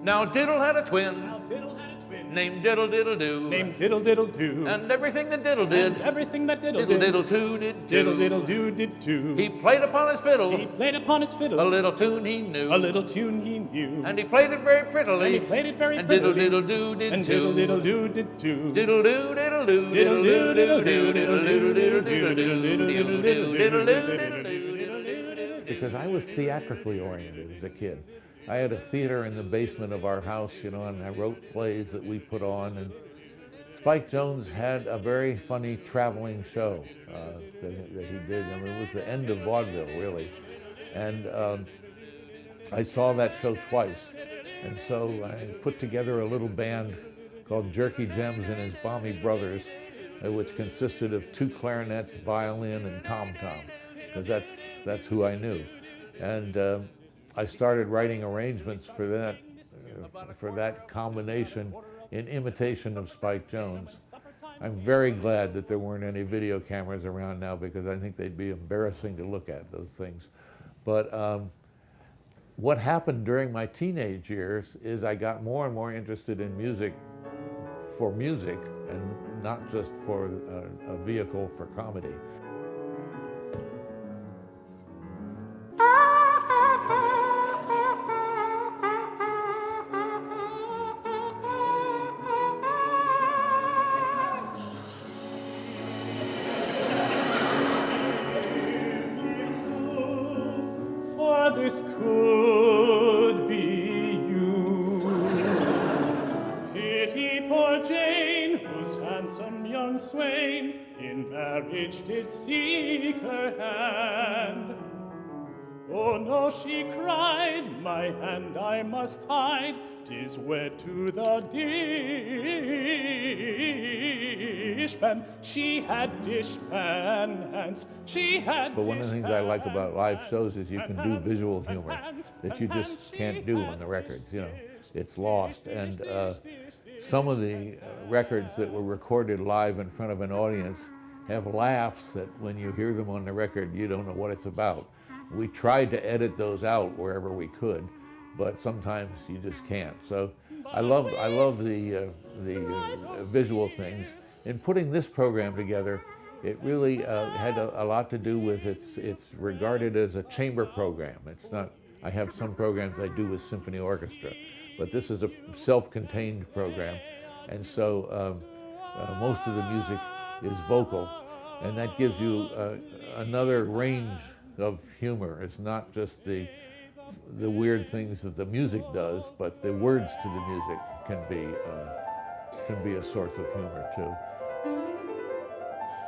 Now Diddle had a twin named Diddle Diddle Doo. Named Diddle Diddle Doo. And everything that Diddle did, And everything that Diddle Diddle did, Diddle Too did too. Diddle Diddle Doo did too. He played upon his fiddle, He played upon his fiddle, a little tune he knew. a little tune he knew. And he played it very prettily. And he played it very and prettily. Diddle Diddle Doo did And too. Diddle Diddle Doo did too. Diddle doo diddle doo Diddle doo diddle doo diddle diddle doo doo diddle diddle doo doo diddle diddle doo doo diddle doo. Because I was theatrically oriented as a kid. I had a theater in the basement of our house, you know, and I wrote plays that we put on. And Spike Jones had a very funny traveling show that he did. I mean, it was the end of vaudeville, really. And I saw that show twice. And so I put together a little band called Jerky Gems and His Balmy Brothers, which consisted of 2 clarinets, violin, and tom-tom, because that's who I knew. And I started writing arrangements for that combination in imitation of Spike Jones. I'm very glad that there weren't any video cameras around now, because I think they'd be embarrassing to look at, those things. But what happened during my teenage years is I got more and more interested in music for music and not just for a vehicle for comedy. For this could be you. Pity poor Jane, whose handsome young swain in marriage did seek her hand. Oh no, she cried, my hand I must hide, 'tis wed to the dishpan. She had dishpan hands, she had. But one of the things I like about live shows is you can do visual humor that you just can't do on the records, you know. It's lost. And some of the records that were recorded live in front of an audience have laughs that when you hear them on the record, you don't know what it's about. We tried to edit those out wherever we could, but sometimes you just can't. So I love the visual things. In putting this program together, it really had a lot to do with it's regarded as a chamber program. It's not. I have some programs I do with symphony orchestra, but this is a self-contained program, and so most of the music is vocal, and that gives you another range of humor. It's not just the weird things that the music does, but the words to the music can be a source of humor too.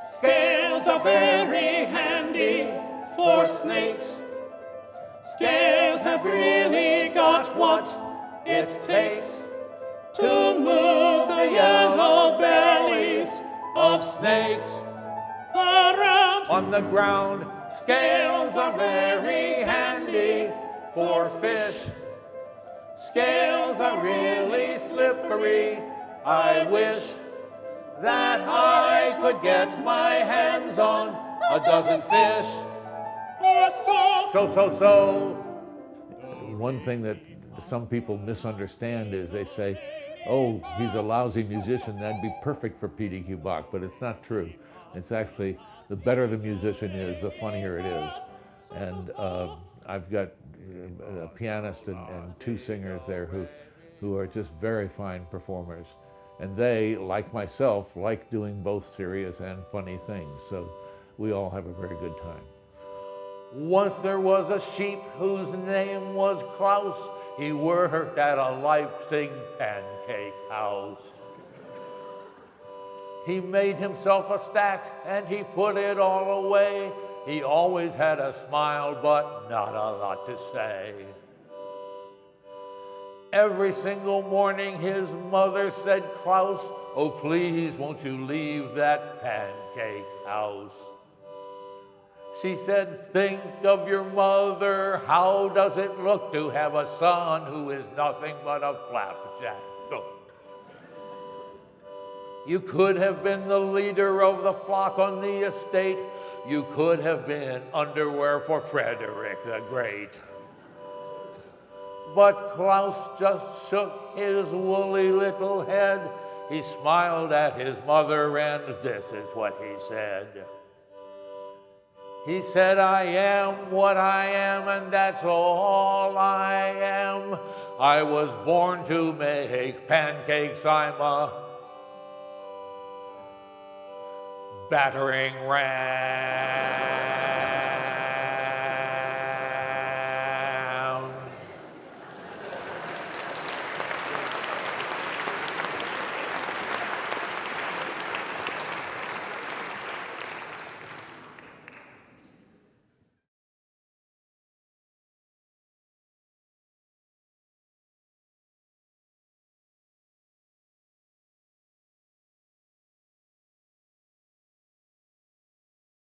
Scales are very handy for snakes. Scales have really got what it takes to move the yellow bellies of snakes around On the ground, Scales are very handy for fish. Scales are really slippery. I wish that I could get my hands on a dozen fish or so. One thing that some people misunderstand is they say, oh, he's a lousy musician, that'd be perfect for P.D.Q. Bach, but it's not true. It's actually, the better the musician is, the funnier it is. And I've got a pianist and 2 singers there who are just very fine performers. And they, like myself, like doing both serious and funny things. So we all have a very good time. once there was a sheep whose name was Klaus. He worked at a Leipzig pancake house. He made himself a stack and he put it all away. He always had a smile, but not a lot to say. Every single morning his mother said, Klaus, oh please won't you leave that pancake house. She said, think of your mother, how does it look to have a son who is nothing but a flapjack cook? You could have been the leader of the flock on the estate. You could have been underwear for Frederick the Great. But Klaus just shook his woolly little head. He smiled at his mother, and this is what he said. He said, I am what I am, and that's all I am. I was born to make pancakes. I'm a battering ram.